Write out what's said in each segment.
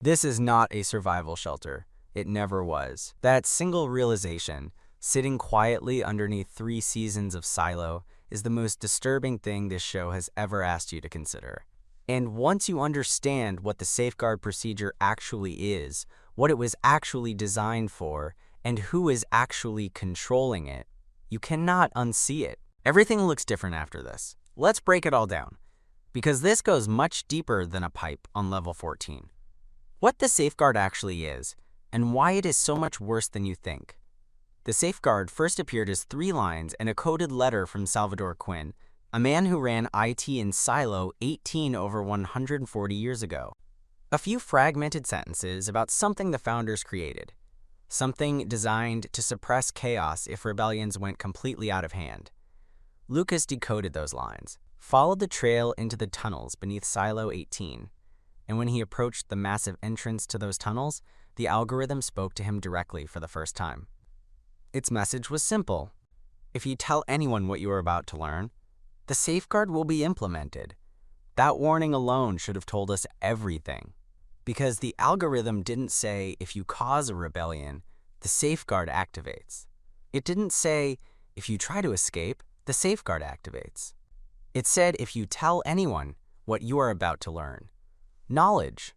This is not a survival shelter. It never was. That single realization, sitting quietly underneath 3 seasons of silo, is the most disturbing thing this show has ever asked you to consider. And once you understand what the safeguard procedure actually is, what it was actually designed for, and who is actually controlling it, you cannot unsee it. Everything looks different after this. Let's break it all down, because this goes much deeper than a pipe on level 14. What the safeguard actually is, and why it is so much worse than you think. The safeguard first appeared as 3 lines and a coded letter from Salvador Quinn, a man who ran IT in Silo 18 over 140 years ago. A few fragmented sentences about something the founders created, something designed to suppress chaos if rebellions went completely out of hand. Lucas decoded those lines, followed the trail into the tunnels beneath Silo 18, and when he approached the massive entrance to those tunnels, the algorithm spoke to him directly for the first time. Its message was simple. If you tell anyone what you are about to learn, the safeguard will be implemented. That warning alone should have told us everything. Because the algorithm didn't say if you cause a rebellion, the safeguard activates. It didn't say if you try to escape, the safeguard activates. It said if you tell anyone what you are about to learn. Knowledge,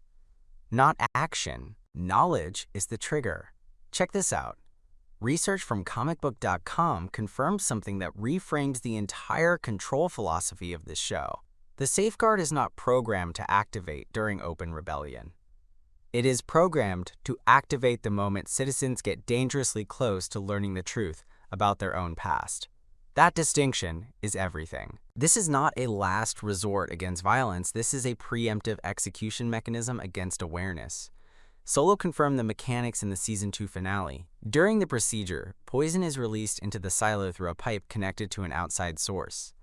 not action. Knowledge is the trigger. Check this out. Research from comicbook.com confirms something that reframes the entire control philosophy of this show. The safeguard is not programmed to activate during open rebellion. It is programmed to activate the moment citizens get dangerously close to learning the truth about their own past. That distinction is everything. This is not a last resort against violence. This is a preemptive execution mechanism against awareness. Solo confirmed the mechanics in the Season 2 finale. During the procedure, poison is released into the silo through a pipe connected to an outside source.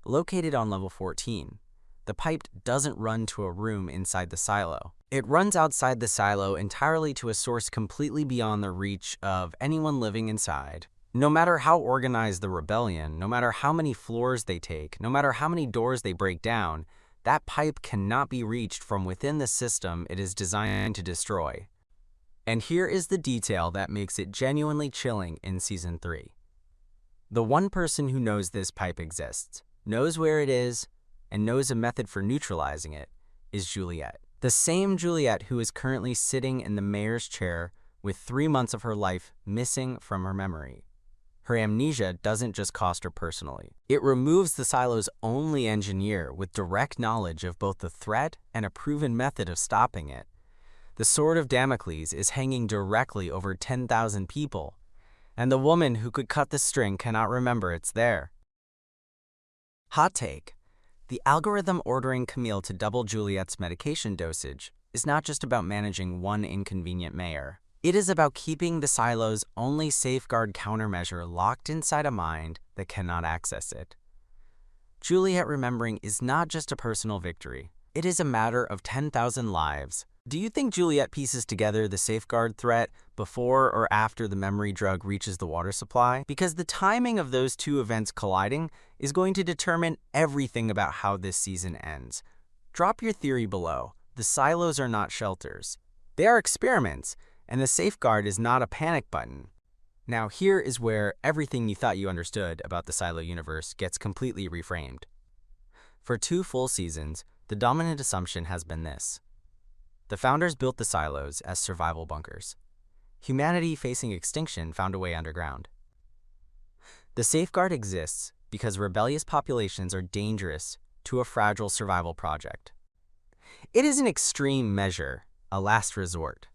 Located on level 14, the pipe doesn't run to a room inside the silo. It runs outside the silo entirely to a source completely beyond the reach of anyone living inside. No matter how organized the rebellion, no matter how many floors they take, no matter how many doors they break down, that pipe cannot be reached from within the system it is designed to destroy. And here is the detail that makes it genuinely chilling in Season 3. The one person who knows this pipe exists, knows where it is, and knows a method for neutralizing it, is Juliette. The same Juliette who is currently sitting in the mayor's chair with 3 months of her life missing from her memory. Her amnesia doesn't just cost her personally. It removes the silo's only engineer with direct knowledge of both the threat and a proven method of stopping it. The sword of Damocles is hanging directly over 10,000 people, and the woman who could cut the string cannot remember it's there. Hot take. The algorithm ordering Camille to double Juliette's medication dosage is not just about managing one inconvenient mayor. It is about keeping the silo's only safeguard countermeasure locked inside a mind that cannot access it. Juliette remembering is not just a personal victory. It is a matter of 10,000 lives. Do you think Juliette pieces together the safeguard threat before or after the memory drug reaches the water supply? Because the timing of those 2 events colliding is going to determine everything about how this season ends. Drop your theory below. The silos are not shelters. They are experiments. And the safeguard is not a panic button. Now here is where everything you thought you understood about the Silo universe gets completely reframed. For 2 full seasons, the dominant assumption has been this. The founders built the silos as survival bunkers. Humanity facing extinction found a way underground. The safeguard exists because rebellious populations are dangerous to a fragile survival project. It is an extreme measure, a last resort.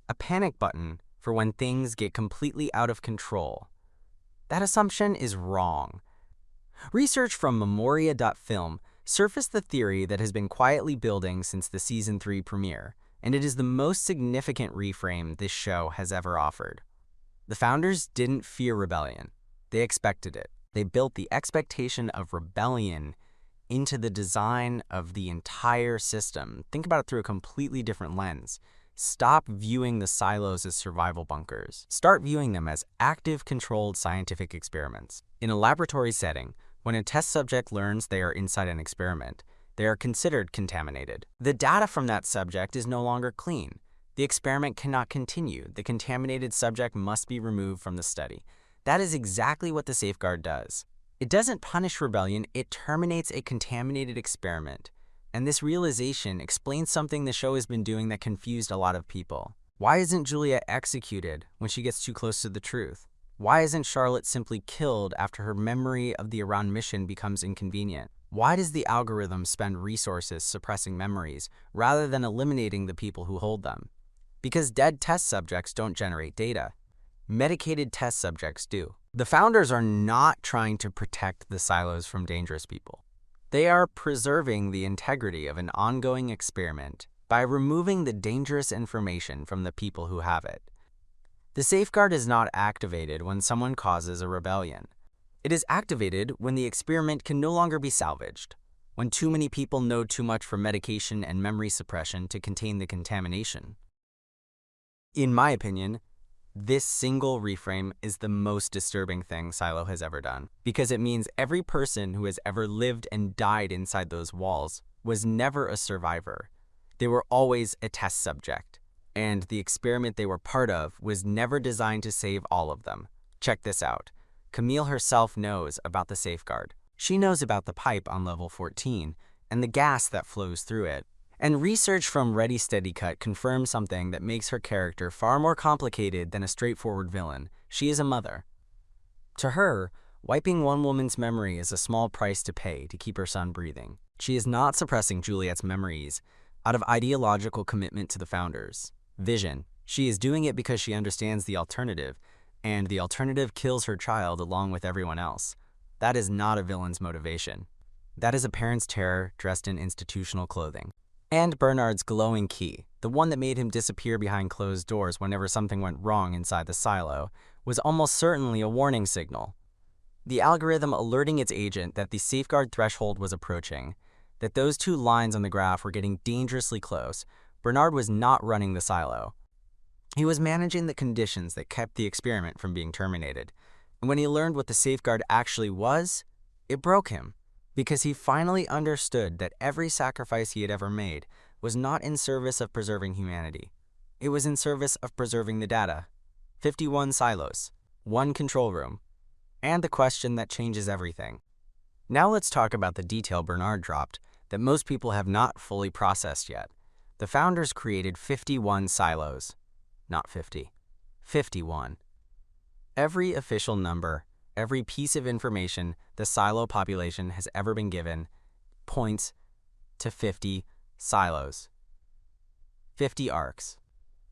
A panic button for when things get completely out of control. That assumption is wrong. Research from Memoria.film surfaced the theory that has been quietly building since the Season 3 premiere, and it is the most significant reframe this show has ever offered. The founders didn't fear rebellion. They expected it. They built the expectation of rebellion into the design of the entire system. Think about it through a completely different lens. Stop viewing the silos as survival bunkers. Start viewing them as active, controlled scientific experiments. In a laboratory setting, when a test subject learns they are inside an experiment, they are considered contaminated. The data from that subject is no longer clean. The experiment cannot continue. The contaminated subject must be removed from the study. That is exactly what the safeguard does. It doesn't punish rebellion, it terminates a contaminated experiment. And this realization explains something the show has been doing that confused a lot of people. Why isn't Juliette executed when she gets too close to the truth? Why isn't Charlotte simply killed after her memory of the Iran mission becomes inconvenient? Why does the algorithm spend resources suppressing memories rather than eliminating the people who hold them? Because dead test subjects don't generate data. Medicated test subjects do. The founders are not trying to protect the silos from dangerous people. They are preserving the integrity of an ongoing experiment by removing the dangerous information from the people who have it. The safeguard is not activated when someone causes a rebellion. It is activated when the experiment can no longer be salvaged, when too many people know too much from medication and memory suppression to contain the contamination. In my opinion, this single reframe is the most disturbing thing Silo has ever done, because it means every person who has ever lived and died inside those walls was never a survivor. They were always a test subject, and the experiment they were part of was never designed to save all of them. Check this out. Camille herself knows about the safeguard. She knows about the pipe on level 14 and the gas that flows through it. And research from Ready Steady Cut confirms something that makes her character far more complicated than a straightforward villain. She is a mother. To her, wiping one woman's memory is a small price to pay to keep her son breathing. She is not suppressing Juliette's memories out of ideological commitment to the founders' vision. She is doing it because she understands the alternative, and the alternative kills her child along with everyone else. That is not a villain's motivation. That is a parent's terror dressed in institutional clothing. And Bernard's glowing key, the one that made him disappear behind closed doors whenever something went wrong inside the silo, was almost certainly a warning signal. The algorithm alerting its agent that the safeguard threshold was approaching, that those two lines on the graph were getting dangerously close. Bernard was not running the silo. He was managing the conditions that kept the experiment from being terminated. And when he learned what the safeguard actually was, it broke him. Because he finally understood that every sacrifice he had ever made was not in service of preserving humanity. It was in service of preserving the data. 51 silos, 1 control room, and the question that changes everything. Now let's talk about the detail Bernard dropped that most people have not fully processed yet. The founders created 51 silos. Not 50. 51. Every official number, every piece of information the silo population has ever been given points to 50 silos. 50 arcs.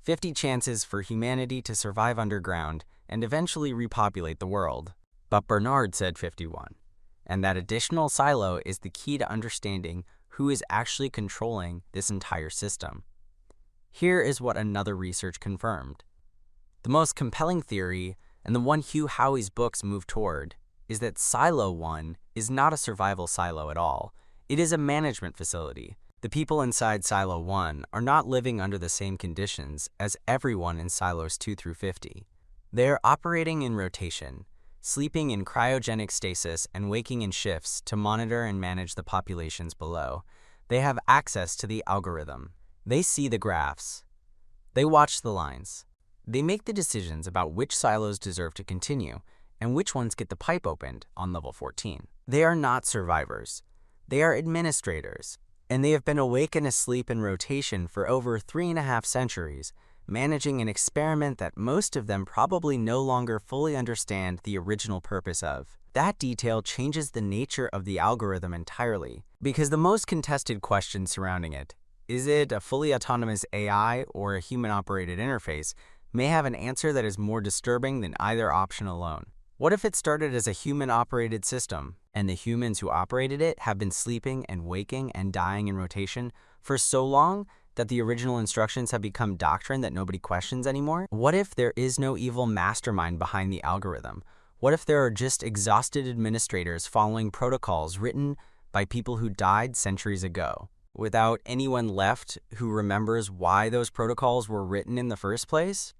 50 chances for humanity to survive underground and eventually repopulate the world. But Bernard said 51. And that additional silo is the key to understanding who is actually controlling this entire system. Here is what another research confirmed. The most compelling theory, and the one Hugh Howey's books move toward, is that Silo 1 is not a survival silo at all. It is a management facility. The people inside Silo 1 are not living under the same conditions as everyone in Silos 2 through 50. They are operating in rotation, sleeping in cryogenic stasis and waking in shifts to monitor and manage the populations below. They have access to the algorithm. They see the graphs. They watch the lines. They make the decisions about which silos deserve to continue and which ones get the pipe opened on level 14. They are not survivors. They are administrators, and they have been awake and asleep in rotation for over 3.5 centuries, managing an experiment that most of them probably no longer fully understand the original purpose of. That detail changes the nature of the algorithm entirely, because the most contested question surrounding it, is it a fully autonomous AI or a human-operated interface, may have an answer that is more disturbing than either option alone. What if it started as a human-operated system, and the humans who operated it have been sleeping and waking and dying in rotation for so long that the original instructions have become doctrine that nobody questions anymore? What if there is no evil mastermind behind the algorithm? What if there are just exhausted administrators following protocols written by people who died centuries ago, without anyone left who remembers why those protocols were written in the first place?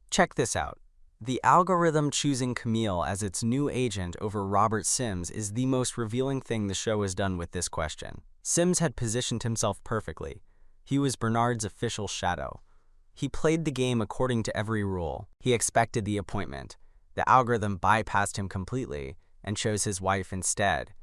Check this out. The algorithm choosing Camille as its new agent over Robert Sims is the most revealing thing the show has done with this question. Sims had positioned himself perfectly. He was Bernard's official shadow. He played the game according to every rule. He expected the appointment. The algorithm bypassed him completely and chose his wife instead.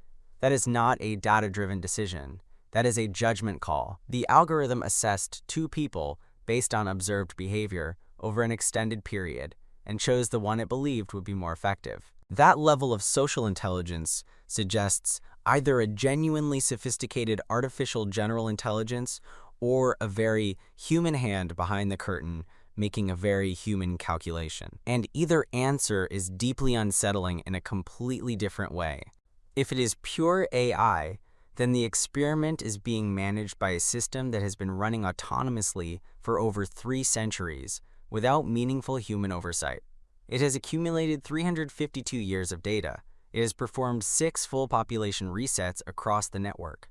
That is not a data-driven decision. That is a judgment call. The algorithm assessed two people based on observed behavior over an extended period and chose the one it believed would be more effective. That level of social intelligence suggests either a genuinely sophisticated artificial general intelligence or a very human hand behind the curtain making a very human calculation. And either answer is deeply unsettling in a completely different way. If it is pure AI, then the experiment is being managed by a system that has been running autonomously for over 3 centuries without meaningful human oversight. It has accumulated 352 years of data. It has performed 6 full population resets across the network.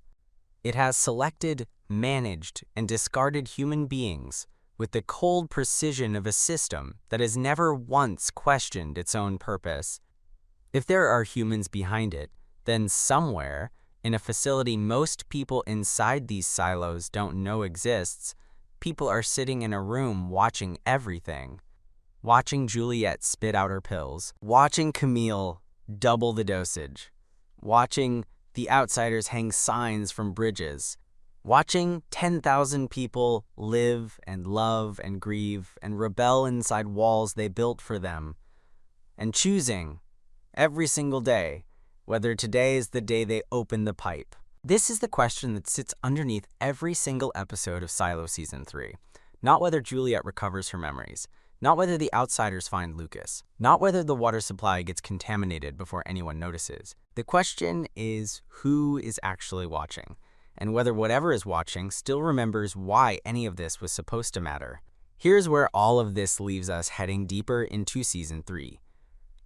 It has selected, managed, and discarded human beings with the cold precision of a system that has never once questioned its own purpose. If there are humans behind it, then somewhere, in a facility most people inside these silos don't know exists, people are sitting in a room watching everything. Watching Juliette spit out her pills. Watching Camille double the dosage. Watching the outsiders hang signs from bridges. Watching 10,000 people live and love and grieve and rebel inside walls they built for them. And choosing, every single day, whether today is the day they open the pipe. This is the question that sits underneath every single episode of Silo Season 3. Not whether Juliette recovers her memories. Not whether the outsiders find Lucas. Not whether the water supply gets contaminated before anyone notices. The question is who is actually watching, and whether whatever is watching still remembers why any of this was supposed to matter. Here's where all of this leaves us heading deeper into Season 3.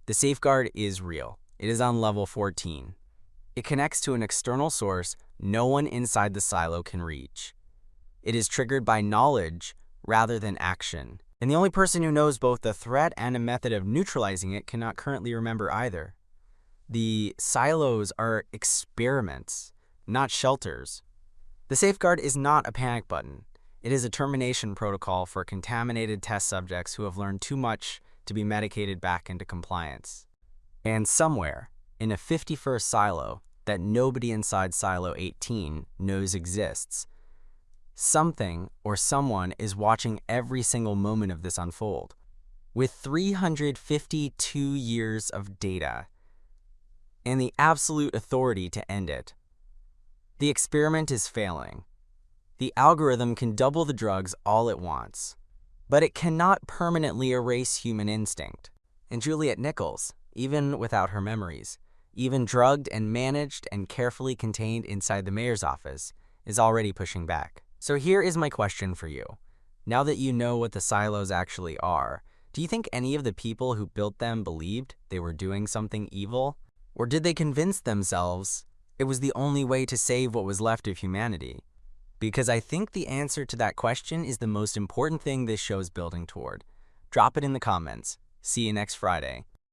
The safeguard is real. It is on level 14. It connects to an external source no one inside the silo can reach. It is triggered by knowledge rather than action. And the only person who knows both the threat and a method of neutralizing it cannot currently remember either. The silos are experiments, not shelters. The safeguard is not a panic button. It is a termination protocol for contaminated test subjects who have learned too much to be medicated back into compliance. And somewhere, in a 51st silo that nobody inside Silo 18 knows exists, something or someone is watching every single moment of this unfold. With 352 years of data and the absolute authority to end it, the experiment is failing. The algorithm can double the drugs all it wants, but it cannot permanently erase human instinct. And Juliette Nichols, even without her memories, even drugged and managed and carefully contained inside the mayor's office, is already pushing back. So here is my question for you. Now that you know what the silos actually are, do you think any of the people who built them believed they were doing something evil? Or did they convince themselves it was the only way to save what was left of humanity? Because I think the answer to that question is the most important thing this show is building toward. Drop it in the comments. See you next Friday.